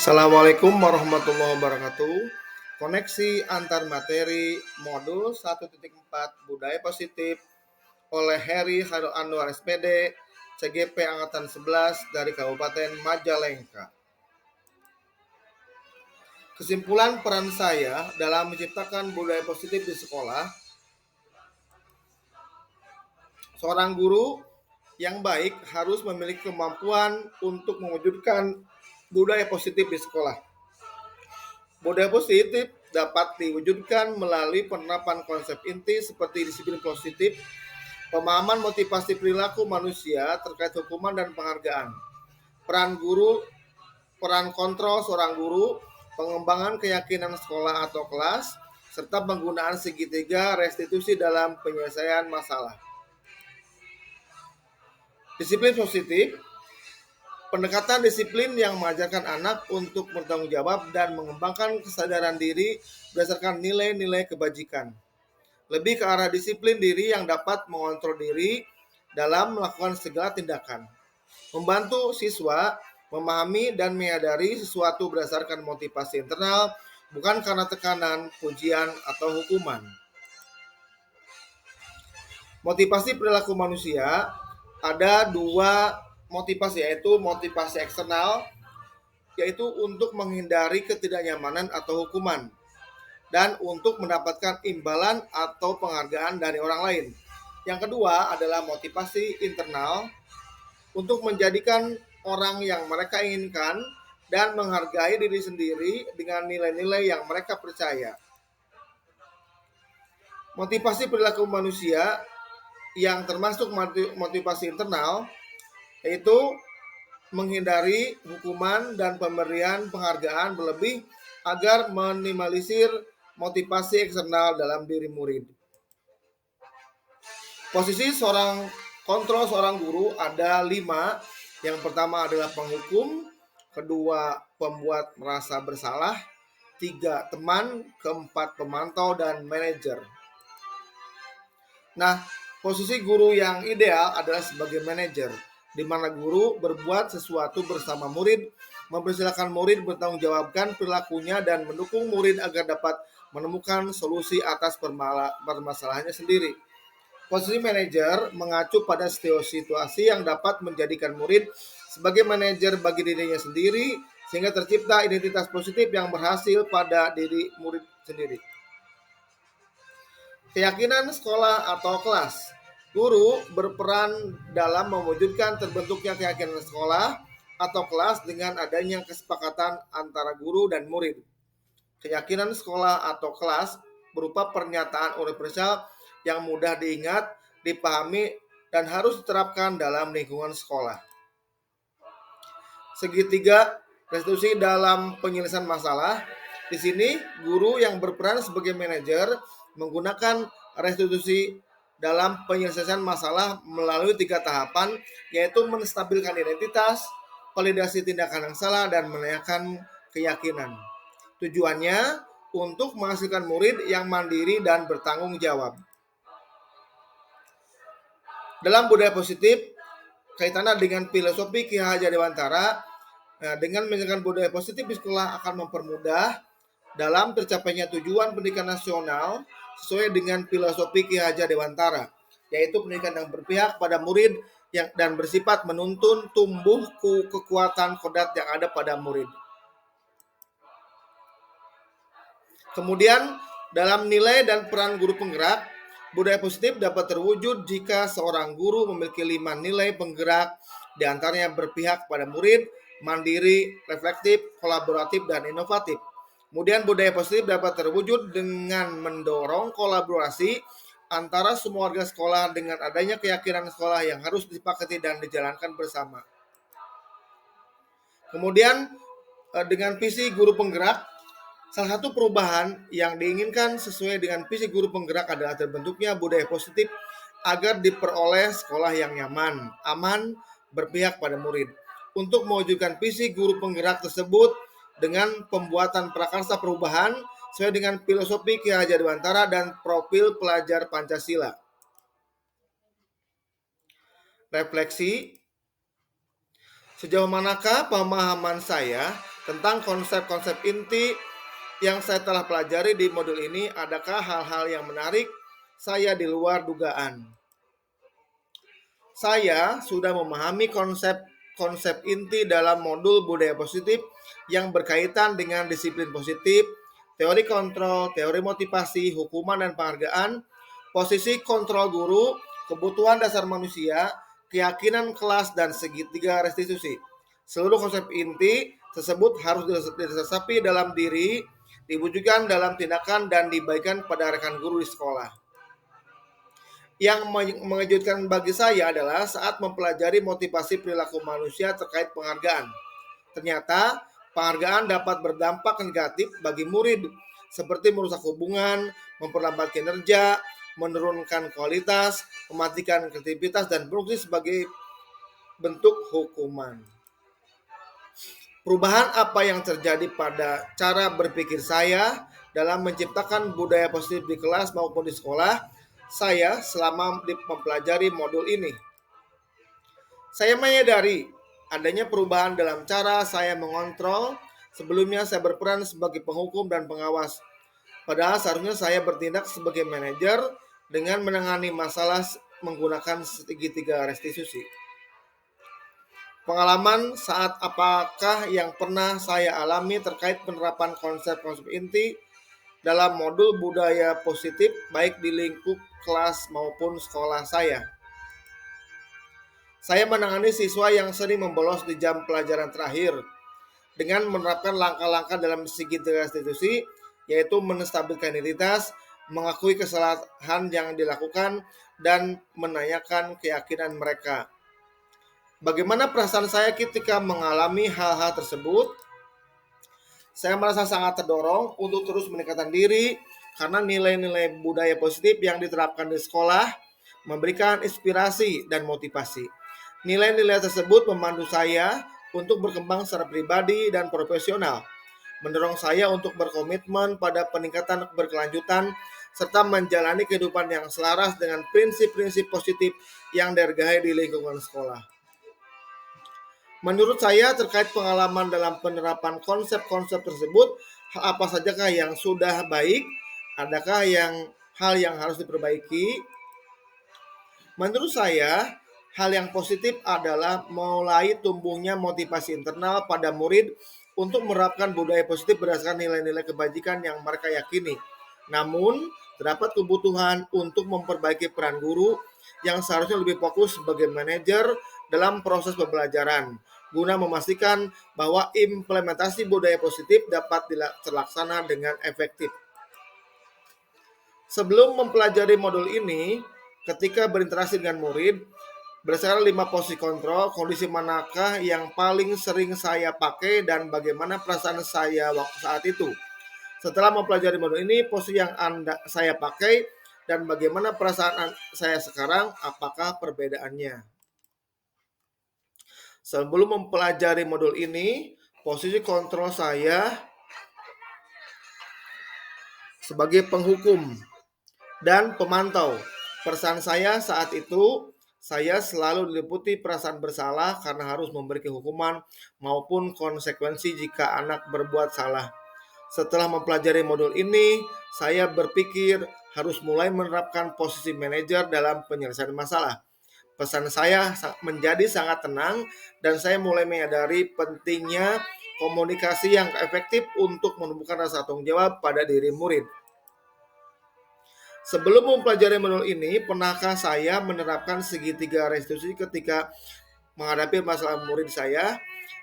Assalamualaikum warahmatullahi wabarakatuh. Koneksi antar materi modul 1.4 Budaya Positif oleh Heri Hairul Anwar SPD, CGP Angkatan 11 dari Kabupaten Majalengka. Kesimpulan peran saya dalam menciptakan budaya positif di sekolah. Seorang guru yang baik harus memiliki kemampuan untuk mewujudkan budaya positif di sekolah. Budaya positif dapat diwujudkan melalui penerapan konsep inti seperti disiplin positif, pemahaman motivasi perilaku manusia terkait hukuman dan penghargaan, peran kontrol seorang guru, pengembangan keyakinan sekolah atau kelas, serta penggunaan segitiga restitusi dalam penyelesaian masalah. Disiplin positif, pendekatan disiplin yang mengajarkan anak untuk bertanggung jawab dan mengembangkan kesadaran diri berdasarkan nilai-nilai kebajikan. Lebih ke arah disiplin diri yang dapat mengontrol diri dalam melakukan segala tindakan. Membantu siswa memahami dan menyadari sesuatu berdasarkan motivasi internal, bukan karena tekanan, pujian, atau hukuman. Motivasi perilaku manusia ada dua motivasi, yaitu motivasi eksternal, yaitu untuk menghindari ketidaknyamanan atau hukuman, dan untuk mendapatkan imbalan atau penghargaan dari orang lain. Yang kedua adalah motivasi internal, untuk menjadikan orang yang mereka inginkan dan menghargai diri sendiri dengan nilai-nilai yang mereka percaya. Motivasi perilaku manusia yang termasuk motivasi internal yaitu menghindari hukuman dan pemberian penghargaan berlebih agar meminimalisir motivasi eksternal dalam diri murid. Posisi kontrol seorang guru ada 5. Yang pertama adalah penghukum, kedua pembuat merasa bersalah, 3 teman, keempat pemantau dan manajer. Nah, posisi guru yang ideal adalah sebagai manajer, di mana guru berbuat sesuatu bersama murid, mempersilahkan murid bertanggung jawabkan perilakunya dan mendukung murid agar dapat menemukan solusi atas permasalahannya sendiri. Posisi manajer mengacu pada situasi yang dapat menjadikan murid sebagai manajer bagi dirinya sendiri, sehingga tercipta identitas positif yang berhasil pada diri murid sendiri. Keyakinan sekolah atau kelas. Guru berperan dalam mewujudkan terbentuknya keyakinan sekolah atau kelas dengan adanya kesepakatan antara guru dan murid. Keyakinan sekolah atau kelas berupa pernyataan universal yang mudah diingat, dipahami, dan harus diterapkan dalam lingkungan sekolah. Segitiga restitusi dalam penyelesaian masalah. Di sini guru yang berperan sebagai manajer menggunakan restitusi dalam penyelesaian masalah melalui 3 tahapan, yaitu menstabilkan identitas, validasi tindakan yang salah, dan menanyakan keyakinan. Tujuannya untuk menghasilkan murid yang mandiri dan bertanggung jawab. Dalam budaya positif, kaitannya dengan filosofi Ki Hajar Dewantara, dengan menjalankan budaya positif di sekolah akan mempermudah dalam tercapainya tujuan pendidikan nasional sesuai dengan filosofi Ki Hajar Dewantara, yaitu pendidikan yang berpihak pada murid dan bersifat menuntun tumbuh kekuatan kodrat yang ada pada murid. Kemudian dalam nilai dan peran guru penggerak, budaya positif dapat terwujud jika seorang guru memiliki 5 nilai penggerak, diantaranya berpihak pada murid, mandiri, reflektif, kolaboratif, dan inovatif. Kemudian budaya positif dapat terwujud dengan mendorong kolaborasi antara semua warga sekolah dengan adanya keyakinan sekolah yang harus disepakati dan dijalankan bersama. Kemudian dengan visi guru penggerak, salah satu perubahan yang diinginkan sesuai dengan visi guru penggerak adalah terbentuknya budaya positif agar diperoleh sekolah yang nyaman, aman, berpihak pada murid. Untuk mewujudkan visi guru penggerak tersebut dengan pembuatan prakarsa perubahan sesuai dengan filosofi Ki Hajar Dewantara dan profil pelajar Pancasila. Refleksi, sejauh manakah pemahaman saya Tentang konsep-konsep inti yang saya telah pelajari di modul ini, adakah hal-hal yang menarik saya di luar dugaan? Saya sudah memahami konsep inti dalam modul budaya positif yang berkaitan dengan disiplin positif, teori kontrol, teori motivasi, hukuman dan penghargaan, posisi kontrol guru, kebutuhan dasar manusia, keyakinan kelas, dan segitiga restitusi. Seluruh konsep inti tersebut harus diresapi dalam diri, diwujudkan dalam tindakan, dan dibagikan pada rekan guru di sekolah. Yang mengejutkan bagi saya adalah saat mempelajari motivasi perilaku manusia terkait penghargaan. Ternyata penghargaan dapat berdampak negatif bagi murid, seperti merusak hubungan, memperlambat kinerja, menurunkan kualitas, mematikan kreativitas, dan berfungsi sebagai bentuk hukuman. Perubahan apa yang terjadi pada cara berpikir saya dalam menciptakan budaya positif di kelas maupun di sekolah saya selama mempelajari modul ini? Saya menyadari adanya perubahan dalam cara saya mengontrol. Sebelumnya saya berperan sebagai penghukum dan pengawas. Padahal seharusnya saya bertindak sebagai manajer dengan menangani masalah menggunakan segitiga restitusi. Pengalaman saat apakah yang pernah saya alami terkait penerapan konsep-konsep inti dalam modul budaya positif baik di lingkup kelas maupun sekolah saya. Saya menangani siswa yang sering membolos di jam pelajaran terakhir dengan menerapkan langkah-langkah dalam segitiga restitusi, yaitu menstabilkan identitas, mengakui kesalahan yang dilakukan, dan menanyakan keyakinan mereka. Bagaimana perasaan saya ketika mengalami hal-hal tersebut? Saya merasa sangat terdorong untuk terus meningkatkan diri karena nilai-nilai budaya positif yang diterapkan di sekolah memberikan inspirasi dan motivasi. Nilai-nilai tersebut memandu saya untuk berkembang secara pribadi dan profesional, mendorong saya untuk berkomitmen pada peningkatan berkelanjutan serta menjalani kehidupan yang selaras dengan prinsip-prinsip positif yang dihargai di lingkungan sekolah. Menurut saya terkait pengalaman dalam penerapan konsep-konsep tersebut, hal apa sajakah yang sudah baik? Adakah hal yang harus diperbaiki? Menurut saya, hal yang positif adalah mulai tumbuhnya motivasi internal pada murid untuk menerapkan budaya positif berdasarkan nilai-nilai kebajikan yang mereka yakini. Namun, terdapat kebutuhan untuk memperbaiki peran guru yang seharusnya lebih fokus sebagai manajer dalam proses pembelajaran, guna memastikan bahwa implementasi budaya positif dapat terlaksana dengan efektif. Sebelum mempelajari modul ini, ketika berinteraksi dengan murid, berdasarkan 5 posisi kontrol, kondisi manakah yang paling sering saya pakai dan bagaimana perasaan saya waktu saat itu? Setelah mempelajari modul ini, posisi yang saya pakai dan bagaimana perasaan saya sekarang, apakah perbedaannya? Sebelum mempelajari modul ini, posisi kontrol saya sebagai penghukum dan pemantau. Perasaan saya saat itu, saya selalu diliputi perasaan bersalah karena harus memberi hukuman maupun konsekuensi jika anak berbuat salah. Setelah mempelajari modul ini, saya berpikir harus mulai menerapkan posisi manajer dalam penyelesaian masalah. Pesan saya menjadi sangat tenang dan saya mulai menyadari pentingnya komunikasi yang efektif untuk menumbuhkan rasa tanggung jawab pada diri murid. Sebelum mempelajari modul ini, pernahkah saya menerapkan segitiga restitusi ketika menghadapi masalah murid saya?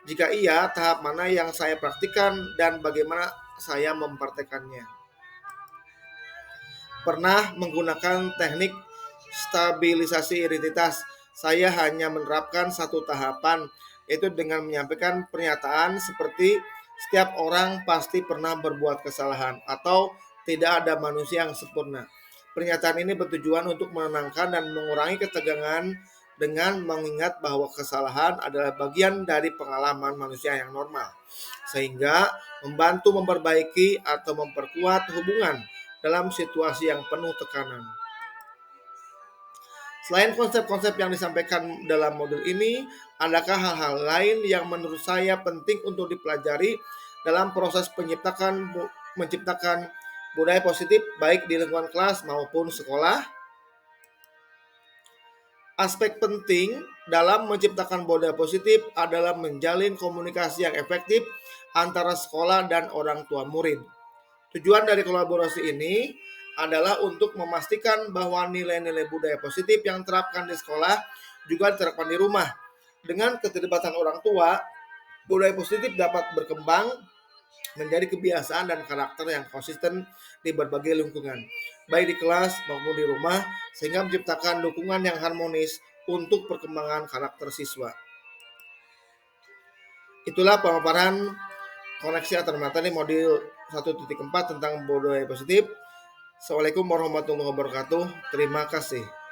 Jika iya, tahap mana yang saya praktikkan dan bagaimana saya mempraktekannya? Pernah menggunakan teknik stabilisasi identitas. Saya hanya menerapkan satu tahapan, yaitu dengan menyampaikan pernyataan seperti setiap orang pasti pernah berbuat kesalahan atau tidak ada manusia yang sempurna. Pernyataan ini bertujuan untuk menenangkan dan mengurangi ketegangan dengan mengingat bahwa kesalahan adalah bagian dari pengalaman manusia yang normal, sehingga membantu memperbaiki atau memperkuat hubungan dalam situasi yang penuh tekanan. Selain konsep-konsep yang disampaikan dalam modul ini, adakah hal-hal lain yang menurut saya penting untuk dipelajari dalam proses menciptakan budaya positif baik di lingkungan kelas maupun sekolah? Aspek penting dalam menciptakan budaya positif adalah menjalin komunikasi yang efektif antara sekolah dan orang tua murid. Tujuan dari kolaborasi ini adalah untuk memastikan bahwa nilai-nilai budaya positif yang diterapkan di sekolah juga diterapkan di rumah. Dengan keterlibatan orang tua, budaya positif dapat berkembang menjadi kebiasaan dan karakter yang konsisten di berbagai lingkungan, baik di kelas maupun di rumah, sehingga menciptakan dukungan yang harmonis untuk perkembangan karakter siswa. Itulah pemaparan koneksi antar materi modul 1.4 tentang budaya positif. Assalamualaikum warahmatullahi wabarakatuh. Terima kasih.